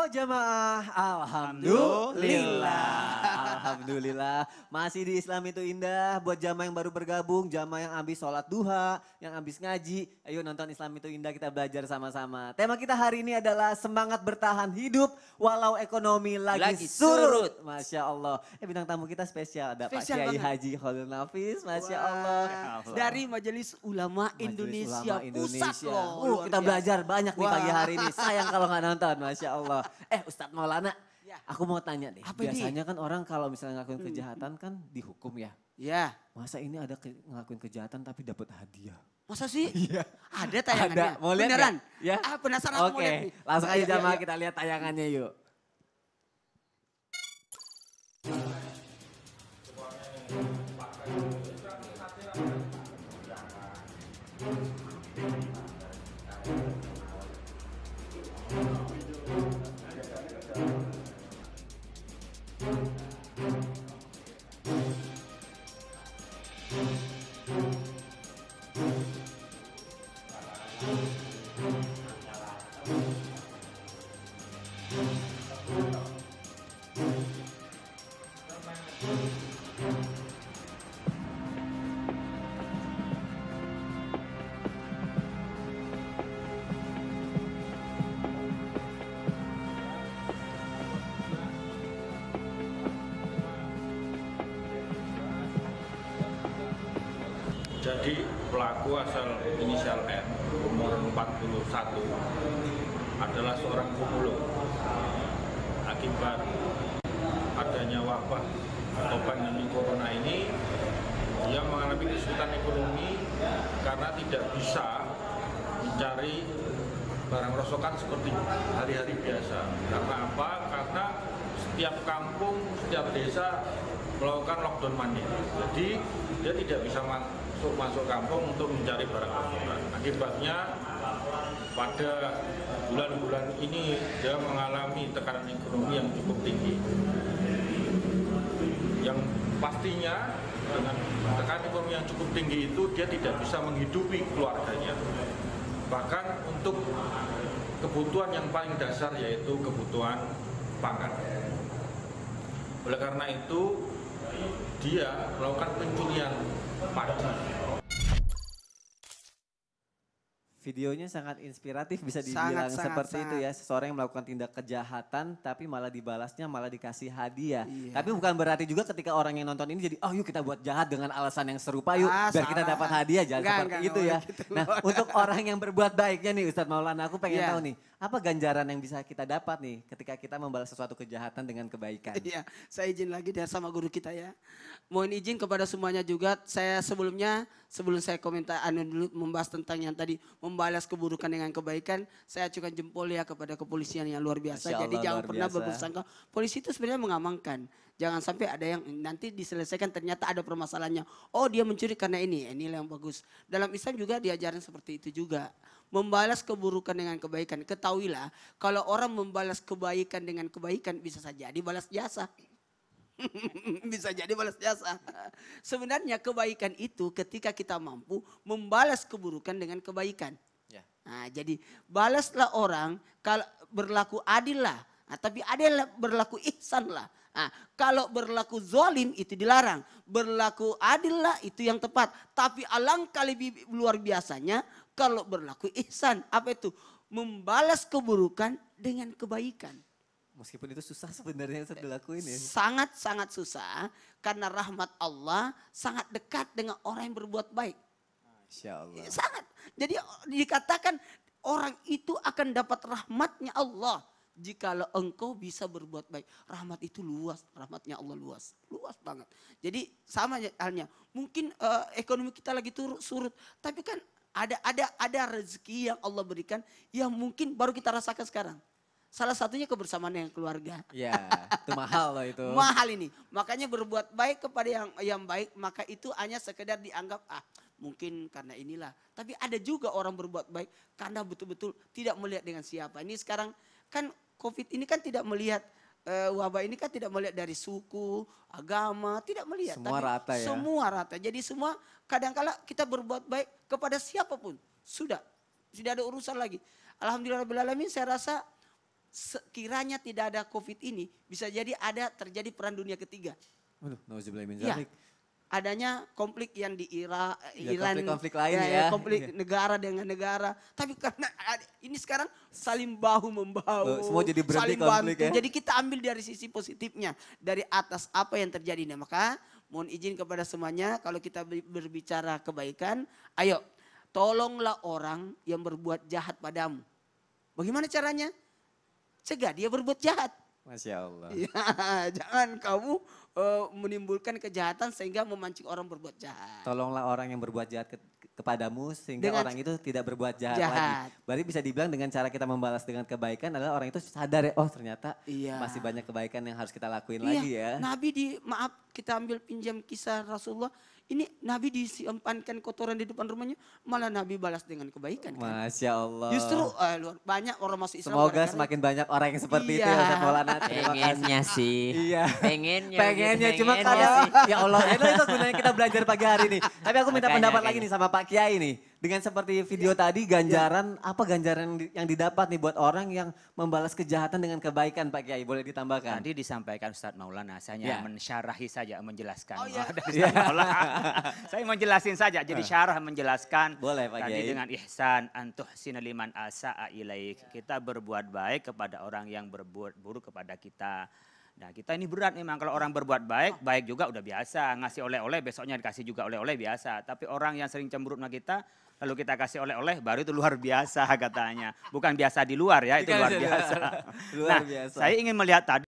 jamaah, alhamdulillah. Alhamdulillah, masih di Islam itu indah. Buat jamaah yang baru bergabung, jamaah yang habis sholat duha, yang habis ngaji. Ayo nonton Islam itu indah, kita belajar sama-sama. Tema kita hari ini adalah semangat bertahan hidup walau ekonomi lagi surut. Masya Allah. Bintang tamu kita spesial, ada Spesial Pak Kiai banget. Haji Khalil Nafis. Masya Allah. Dari Majelis Ulama Indonesia, Pusat loh. Kita Luar biasa. belajar banyak nih pagi Wah. hari ini. Sayang kalau nggak nonton, Masya Allah. Ustadz Maulana, Ya. aku mau tanya deh. Apa ini? Biasanya kan orang kalau misalnya ngelakuin kejahatan kan dihukum ya. Ya, Masa ini ada ngelakuin kejahatan tapi dapat hadiah? masa sih? Iya. Ada tayangannya? Ada, mau lihat Beneran? nggak? Ya. Penasaran aku mau Oke, lihat nih. langsung aja Ayo, jamaah ayo. kita lihat tayangannya yuk. Jadi pelaku asal inisial N, umur 41, adalah seorang pemulung. Akibat adanya wabah atau pandemi corona ini, dia mengalami kesulitan ekonomi karena tidak bisa mencari barang rongsokan seperti hari-hari biasa. Karena apa? Karena setiap kampung, setiap desa melakukan lockdown mandiri. Jadi dia tidak bisa masuk kampung untuk mencari barang rongsokan. Akibatnya pada bulan-bulan ini dia mengalami tekanan ekonomi yang cukup tinggi. Yang pastinya dengan tekanan ekonomi yang cukup tinggi itu dia tidak bisa menghidupi keluarganya. Bahkan untuk kebutuhan yang paling dasar yaitu kebutuhan pangan. Oleh karena itu dia melakukan pencurian padi. Videonya sangat inspiratif, bisa dibilang Sangat, seperti itu sangat. ya. Seseorang yang melakukan tindak kejahatan tapi malah dibalasnya malah dikasih hadiah. Iya. Tapi bukan berarti juga ketika orang yang nonton ini jadi, oh yuk kita buat jahat dengan alasan yang serupa yuk. Biar kita salah. dapat hadiah, jangan Enggak, seperti enggak itu ya. boleh gitu. Nah untuk orang yang berbuat baiknya nih Ustadz Maulana, aku pengen Iya. tahu nih. Apa ganjaran yang bisa kita dapat nih ketika kita membalas sesuatu kejahatan dengan kebaikan? Iya, saya izin lagi dari sama guru kita ya. Mohon izin kepada semuanya juga, saya sebelum saya komentar dulu membahas tentang yang tadi membalas keburukan dengan kebaikan, saya acukan jempol ya kepada kepolisian yang luar biasa. Masya Jadi Allah, jangan luar pernah biasa. berprasangka polisi itu sebenarnya mengamankan. Jangan sampai ada yang nanti diselesaikan ternyata ada permasalahannya. Oh dia mencuri karena ini yang bagus. Dalam Islam juga diajarin seperti itu juga. Membalas keburukan dengan kebaikan. Ketahuilah kalau orang membalas kebaikan dengan kebaikan bisa saja dibalas jasa. Bisa jadi balas jasa. Sebenarnya kebaikan itu ketika kita mampu membalas keburukan dengan kebaikan. Ya. Nah, jadi balaslah orang kalau berlaku adil lah. Nah, tapi adil berlaku ihsan lah. Nah, kalau berlaku zalim itu dilarang. Berlaku adil lah itu yang tepat. Tapi alangkah lebih luar biasanya kalau berlaku ihsan. Apa itu? Membalas keburukan dengan kebaikan. Meskipun itu susah sebenarnya Ustadz dilakuin ya. Sangat-sangat susah karena rahmat Allah sangat dekat dengan orang yang berbuat baik. Masya Allah. Sangat. Jadi dikatakan orang itu akan dapat rahmatnya Allah. Jikalau engkau bisa berbuat baik. Rahmat itu luas. Rahmatnya Allah luas. Luas banget. Jadi sama halnya. Mungkin ekonomi kita lagi surut. Tapi kan ada rezeki yang Allah berikan. Yang mungkin baru kita rasakan sekarang. Salah satunya kebersamaan dengan keluarga. Ya, itu mahal loh itu. Mahal ini. Makanya berbuat baik kepada yang baik. Maka itu hanya sekedar dianggap mungkin karena inilah. Tapi ada juga orang berbuat baik karena betul-betul tidak melihat dengan siapa. Ini sekarang kan COVID ini kan tidak melihat. Wabah ini kan tidak melihat dari suku, agama, tidak melihat. Semua tapi rata ya. Semua rata. Jadi semua kadang-kala kita berbuat baik kepada siapapun. Sudah ada urusan lagi. Alhamdulillah saya rasa sekiranya tidak ada COVID ini, bisa jadi terjadi perang dunia ketiga. Waduh, nauzubillah min Iya. dzalik. Adanya konflik yang di Iran, konflik-konflik lain ya. konflik negara dengan negara. Tapi karena ini sekarang saling bahu membahu, Semua jadi berhenti saling konflik bantu. ya. Jadi kita ambil dari sisi positifnya, dari atas apa yang terjadi. Nah, maka mohon izin kepada semuanya, kalau kita berbicara kebaikan, ayo tolonglah orang yang berbuat jahat padamu. Bagaimana caranya? Cegah dia berbuat jahat. Masya Allah. Ya, jangan kamu menimbulkan kejahatan sehingga memancing orang berbuat jahat. Tolonglah orang yang berbuat jahat kepadamu sehingga Dengan orang itu tidak berbuat jahat, jahat. lagi. Berarti bisa dibilang dengan cara kita membalas dengan kebaikan adalah orang itu sadar ya, oh ternyata Iya. masih banyak kebaikan yang harus kita lakuin Iya, lagi ya. Nabi maaf kita ambil pinjam kisah Rasulullah. Ini Nabi disimpankan kotoran di depan rumahnya, malah Nabi balas dengan kebaikan. Kan? Masya Allah. Justru banyak orang masuk Islam. Semoga gara-gara semakin banyak orang yang seperti itu Iya. ya Ustaz Maulana. Terima kasih. Pengennya sih. Iya. Pengennya. Pengennya begitu, cuma pengennya kadang sih. ya Allah itu gunanya kita belajar pagi hari nih. Tapi aku minta Makanya, pendapat lagi makanya. nih sama Pak Kiai nih. Dengan seperti video tadi ganjaran apa ganjaran yang didapat nih buat orang yang membalas kejahatan dengan kebaikan Pak Kiai, boleh ditambahkan? Tadi disampaikan Ustadz Maulana, saya Ya. mensyarahi saja, menjelaskan. Oh, iya. Ada Ustadz Maulana. Saya menjelasin saja, jadi syarah menjelaskan. Boleh, Pak Tadi Kiai. dengan ihsan, antuhsina liman asa'a ilaik. Kita berbuat baik kepada orang yang berbuat buruk kepada kita. Nah kita ini berat memang kalau orang berbuat baik, baik juga udah biasa. Ngasih oleh-oleh besoknya dikasih juga oleh-oleh biasa. Tapi orang yang sering cemberut sama kita, lalu kita kasih oleh-oleh baru itu luar biasa katanya. Bukan biasa di luar ya, itu Bukan luar biasa di biasa. luar. Luar Nah biasa. saya ingin melihat tadi.